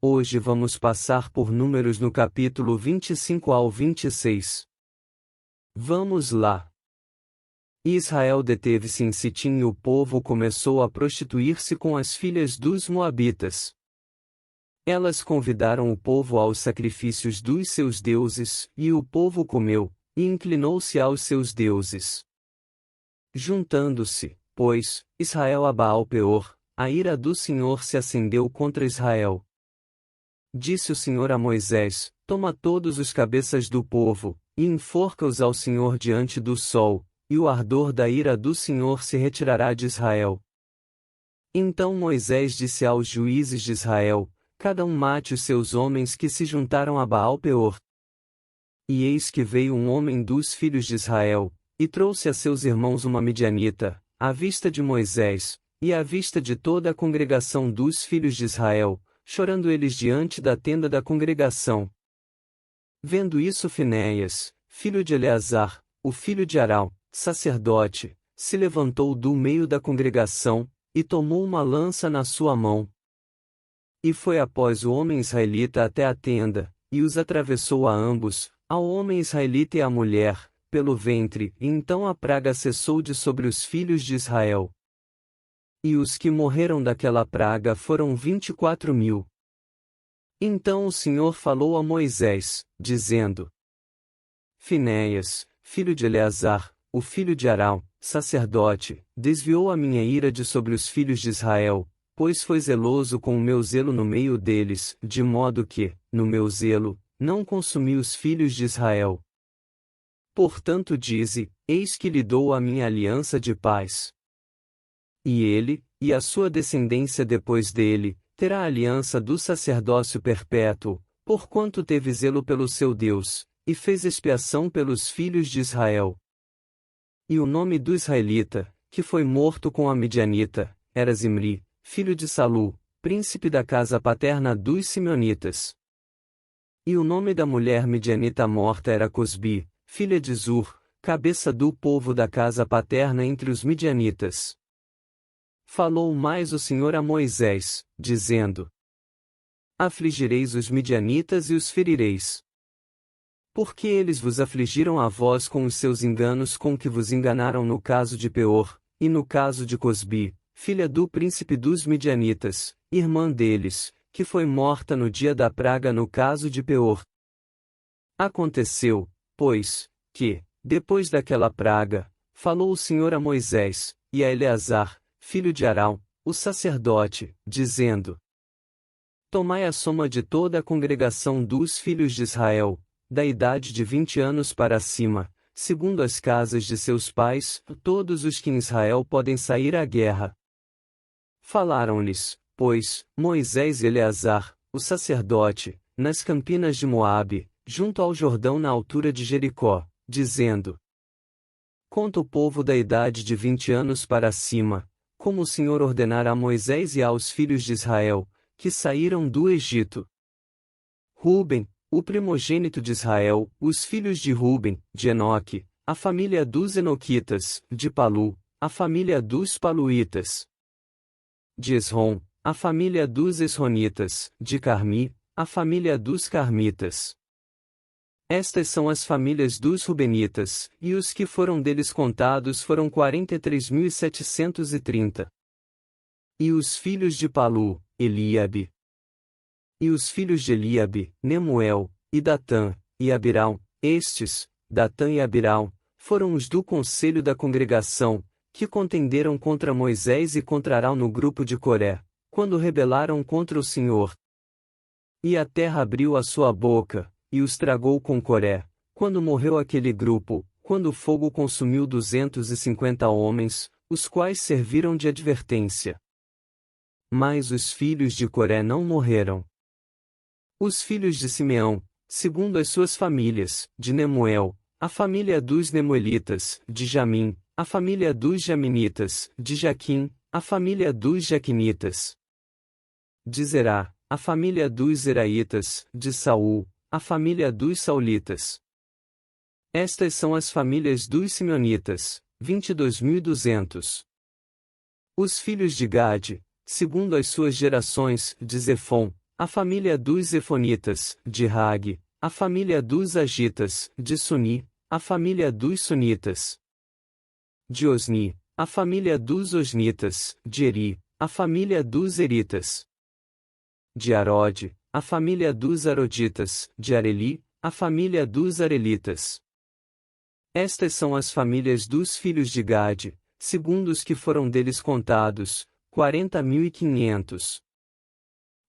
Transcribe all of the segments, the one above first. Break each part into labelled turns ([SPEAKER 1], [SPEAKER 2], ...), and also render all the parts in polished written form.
[SPEAKER 1] Hoje vamos passar por Números no capítulo 25 ao 26. Vamos lá. Israel deteve-se em Sitim e o povo começou a prostituir-se com as filhas dos Moabitas. Elas convidaram o povo aos sacrifícios dos seus deuses, e o povo comeu, e inclinou-se aos seus deuses. Juntando-se, pois, Israel a Baal-peor, a ira do Senhor se acendeu contra Israel. Disse o Senhor a Moisés: Toma todos os cabeças do povo, e enforca-os ao Senhor diante do sol, e o ardor da ira do Senhor se retirará de Israel. Então Moisés disse aos juízes de Israel: Cada um mate os seus homens que se juntaram a Baal-peor. E eis que veio um homem dos filhos de Israel, e trouxe a seus irmãos uma midianita, à vista de Moisés, e à vista de toda a congregação dos filhos de Israel, chorando eles diante da tenda da congregação. Vendo isso, Finéias, filho de Eleazar, o filho de Arão, sacerdote, se levantou do meio da congregação, e tomou uma lança na sua mão. E foi após o homem israelita até a tenda, e os atravessou a ambos, ao homem israelita e à mulher, pelo ventre, e então a praga cessou de sobre os filhos de Israel. E os que morreram daquela praga foram 24.000. Então o Senhor falou a Moisés, dizendo: Finéias, filho de Eleazar, o filho de Arão, sacerdote, desviou a minha ira de sobre os filhos de Israel, pois foi zeloso com o meu zelo no meio deles, de modo que, no meu zelo, não consumi os filhos de Israel. Portanto dize: Eis que lhe dou a minha aliança de paz. E ele, e a sua descendência depois dele, terá a aliança do sacerdócio perpétuo, porquanto teve zelo pelo seu Deus, e fez expiação pelos filhos de Israel. E o nome do israelita, que foi morto com a midianita, era Zimri, filho de Salu, príncipe da casa paterna dos Simeonitas. E o nome da mulher midianita morta era Cosbi, filha de Zur, cabeça do povo da casa paterna entre os midianitas. Falou mais o Senhor a Moisés, dizendo: Afligireis os midianitas e os ferireis. Porque eles vos afligiram a vós com os seus enganos com que vos enganaram no caso de Peor, e no caso de Cosbi, filha do príncipe dos midianitas, irmã deles, que foi morta no dia da praga no caso de Peor. Aconteceu, pois, que, depois daquela praga, falou o Senhor a Moisés, e a Eleazar, filho de Arão, o sacerdote, dizendo: Tomai a soma de toda a congregação dos filhos de Israel, da idade de 20 anos para cima, segundo as casas de seus pais, todos os que em Israel podem sair à guerra. Falaram-lhes, pois, Moisés e Eleazar, o sacerdote, nas campinas de Moabe, junto ao Jordão na altura de Jericó, dizendo: Conta o povo da idade de 20 anos para cima, como o Senhor ordenara a Moisés e aos filhos de Israel, que saíram do Egito. Ruben, o primogênito de Israel, os filhos de Ruben, de Enoque, a família dos Enoquitas, de Palu, a família dos Paluítas. De Esrom, a família dos Esronitas, de Carmi, a família dos Carmitas. Estas são as famílias dos Rubenitas, e os que foram deles contados foram 43.730. E os filhos de Palu, Eliabe. E os filhos de Eliabe, Nemuel, e Datã, e Abirão, estes, Datã e Abirão, foram os do conselho da congregação, que contenderam contra Moisés e contra Arão no grupo de Coré, quando rebelaram contra o Senhor. E a terra abriu a sua boca, e os tragou com Coré, quando morreu aquele grupo, quando o fogo consumiu 250 homens, os quais serviram de advertência. Mas os filhos de Coré não morreram. Os filhos de Simeão, segundo as suas famílias, de Nemuel, a família dos Nemuelitas, de Jamim, a família dos Jaminitas, de Jaquim, a família dos Jaquinitas. De Zerá, a família dos Zeraitas, de Saul, a família dos Saulitas. Estas são as famílias dos Simeonitas, 22.200. Os filhos de Gade, segundo as suas gerações, de Zefon, a família dos Zefonitas, de Rag, a família dos Agitas, de Suni, a família dos Sunitas, de Osni, a família dos Osnitas, de Eri, a família dos Eritas, de Arode, a família dos Aroditas, de Areli, a família dos Arelitas. Estas são as famílias dos filhos de Gade, segundo os que foram deles contados, 40.500.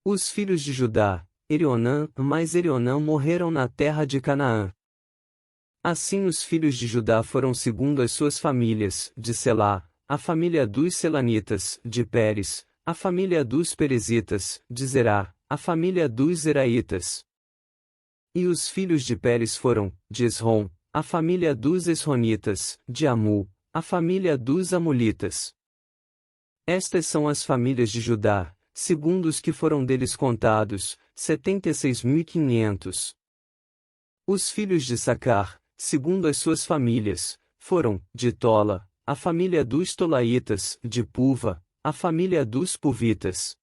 [SPEAKER 1] Os filhos de Judá, Erionã mais Erionã morreram na terra de Canaã. Assim os filhos de Judá foram segundo as suas famílias, de Selá, a família dos Selanitas, de Pérez, a família dos Perezitas, de Zerá, a família dos Zeraitas. E os filhos de Pérez foram, de Esrom, a família dos Esronitas, de Amu, a família dos Amulitas. Estas são as famílias de Judá, segundo os que foram deles contados, 76.500. Os filhos de Sacar, segundo as suas famílias, foram, de Tola, a família dos Tolaitas, de Puva, a família dos Puvitas.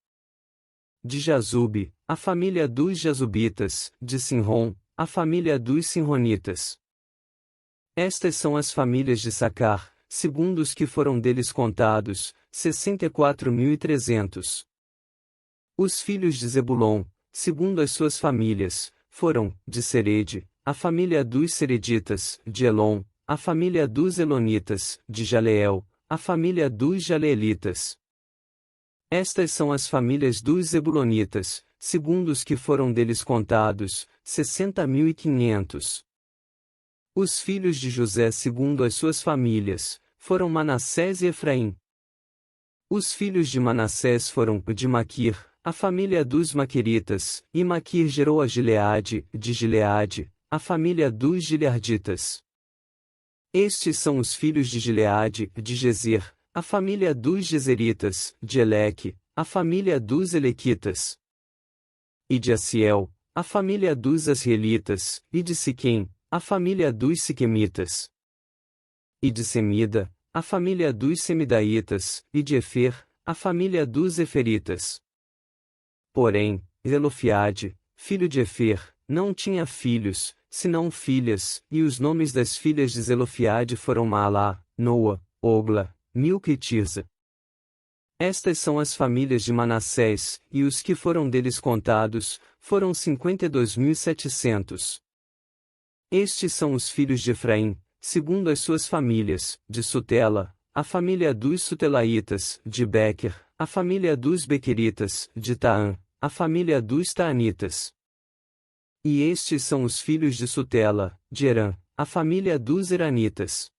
[SPEAKER 1] De Jazube, a família dos Jazubitas, de Sinrom, a família dos Sinronitas. Estas são as famílias de Sacar, segundo os que foram deles contados, 64.300. Os filhos de Zebulon, segundo as suas famílias, foram, de Serede, a família dos Sereditas, de Elon, a família dos Elonitas, de Jaleel, a família dos Jaleelitas. Estas são as famílias dos Zebulonitas, segundo os que foram deles contados, 60.500. Os filhos de José segundo as suas famílias, foram Manassés e Efraim. Os filhos de Manassés foram, de Maquir, a família dos Maqueritas, e Maquir gerou a Gileade, de Gileade, a família dos Gilearditas. Estes são os filhos de Gileade, de Gezer, a família dos Gezeritas, de Eleque, a família dos Elequitas. E de Asiel, a família dos Asrielitas, e de Siquém, a família dos Siquemitas. E de Semida, a família dos Semidaitas, e de Efer, a família dos Eferitas. Porém, Zelofiade, filho de Efer, não tinha filhos, senão filhas, e os nomes das filhas de Zelofiade foram Maalá, Noa, Ogla, Milca e Tirza. Estas são as famílias de Manassés, e os que foram deles contados, foram 52.700. Estes são os filhos de Efraim, segundo as suas famílias, de Sutela, a família dos Sutelaitas, de Bequer, a família dos Bequeritas, de Taã, a família dos Taanitas. E estes são os filhos de Sutela, de Herã, a família dos Heranitas.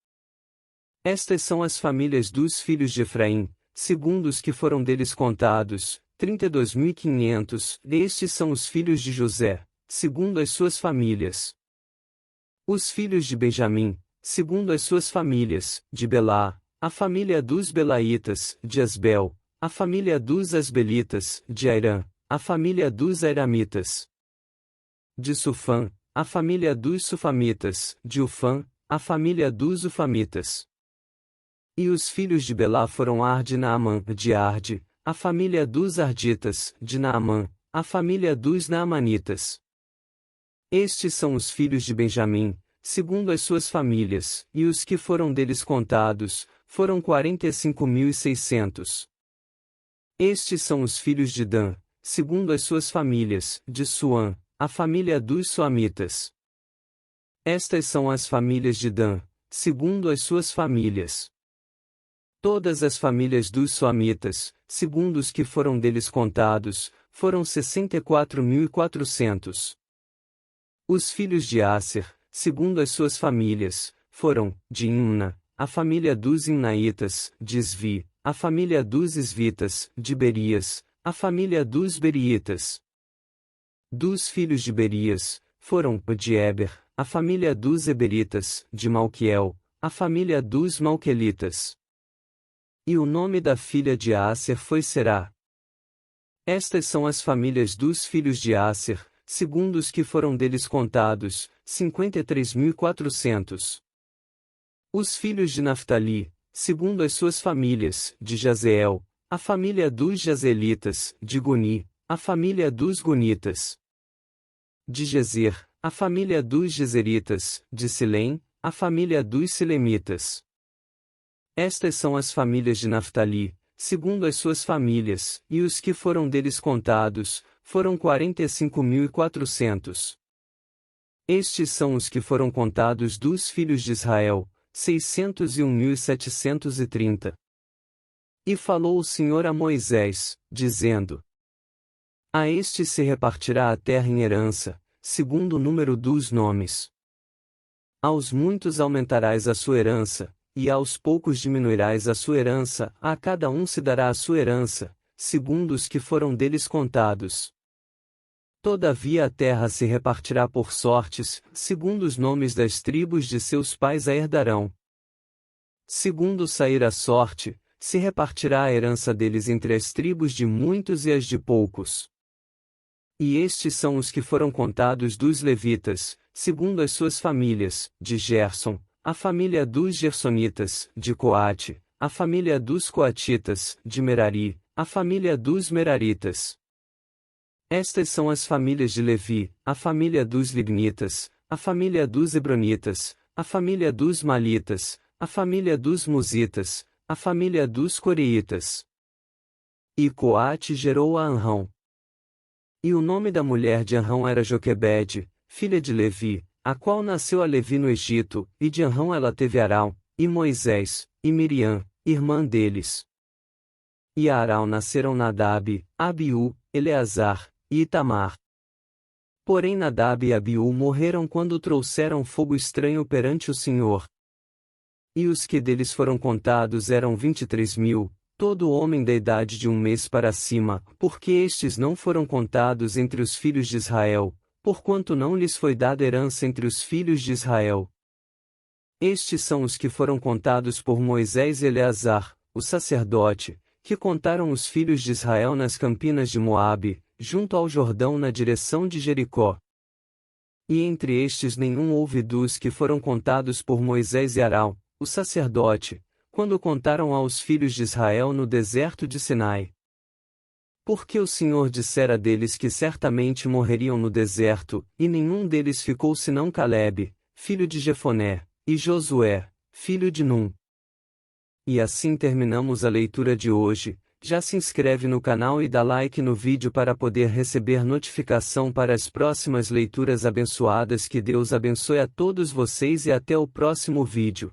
[SPEAKER 1] Estas são as famílias dos filhos de Efraim, segundo os que foram deles contados, 32.500. Estes são os filhos de José, segundo as suas famílias. Os filhos de Benjamim, segundo as suas famílias, de Belá, a família dos Belaitas, de Asbel, a família dos Asbelitas, de Airã, a família dos Airamitas. De Sufã, a família dos Sufamitas, de Ufã, a família dos Ufamitas. E os filhos de Belá foram Arde e Naamã, de Arde, a família dos Arditas, de Naamã, a família dos Naamanitas. Estes são os filhos de Benjamim, segundo as suas famílias, e os que foram deles contados, foram 45.600. Estes são os filhos de Dan, segundo as suas famílias, de Suã, a família dos Suamitas. Estas são as famílias de Dan, segundo as suas famílias. Todas as famílias dos Suamitas, segundo os que foram deles contados, foram 64.400. Os filhos de Aser, segundo as suas famílias, foram, de Imna, a família dos Imnaitas, de Isvi, a família dos Isvitas, de Berias, a família dos Beriitas. Dos filhos de Berias, foram, de Eber, a família dos Eberitas, de Malquiel, a família dos Malquelitas. E o nome da filha de Aser foi Será. Estas são as famílias dos filhos de Aser, segundo os que foram deles contados, 53.400. Os filhos de Naftali, segundo as suas famílias, de Jazeel, a família dos Jazelitas, de Guni, a família dos Gunitas; de Gezer, a família dos Gezeritas; de Silém, a família dos Silemitas. Estas são as famílias de Naftali, segundo as suas famílias, e os que foram deles contados, foram 45.400. Estes são os que foram contados dos filhos de Israel, 601.730. E falou o Senhor a Moisés, dizendo: A estes se repartirá a terra em herança, segundo o número dos nomes. Aos muitos aumentarás a sua herança, e aos poucos diminuirás a sua herança; a cada um se dará a sua herança, segundo os que foram deles contados. Todavia a terra se repartirá por sortes, segundo os nomes das tribos de seus pais a herdarão. Segundo sair a sorte, se repartirá a herança deles entre as tribos de muitos e as de poucos. E estes são os que foram contados dos levitas, segundo as suas famílias: de Gerson, a família dos Gersonitas; de Coate, a família dos Coatitas; de Merari, a família dos Meraritas. Estas são as famílias de Levi: a família dos Libnitas, a família dos Hebronitas, a família dos Malitas, a família dos Musitas, a família dos Coreitas. E Coate gerou a Anrão. E o nome da mulher de Anrão era Joquebede, filha de Levi, a qual nasceu a Levi no Egito, e de Anrão ela teve Arão, e Moisés, e Miriam, irmã deles. E a Arão nasceram Nadab, Abiú, Eleazar, e Itamar. Porém Nadab e Abiú morreram quando trouxeram fogo estranho perante o Senhor. E os que deles foram contados eram 23.000, todo homem da idade de 1 mês para cima, porque estes não foram contados entre os filhos de Israel, porquanto não lhes foi dada herança entre os filhos de Israel. Estes são os que foram contados por Moisés e Eleazar, o sacerdote, que contaram os filhos de Israel nas campinas de Moabe, junto ao Jordão na direção de Jericó. E entre estes nenhum houve dos que foram contados por Moisés e Arão, o sacerdote, quando contaram aos filhos de Israel no deserto de Sinai. Porque o Senhor dissera deles que certamente morreriam no deserto, e nenhum deles ficou senão Calebe, filho de Jefoné, e Josué, filho de Num. E assim terminamos a leitura de hoje. Já se inscreve no canal e dá like no vídeo para poder receber notificação para as próximas leituras abençoadas. Que Deus abençoe a todos vocês e até o próximo vídeo.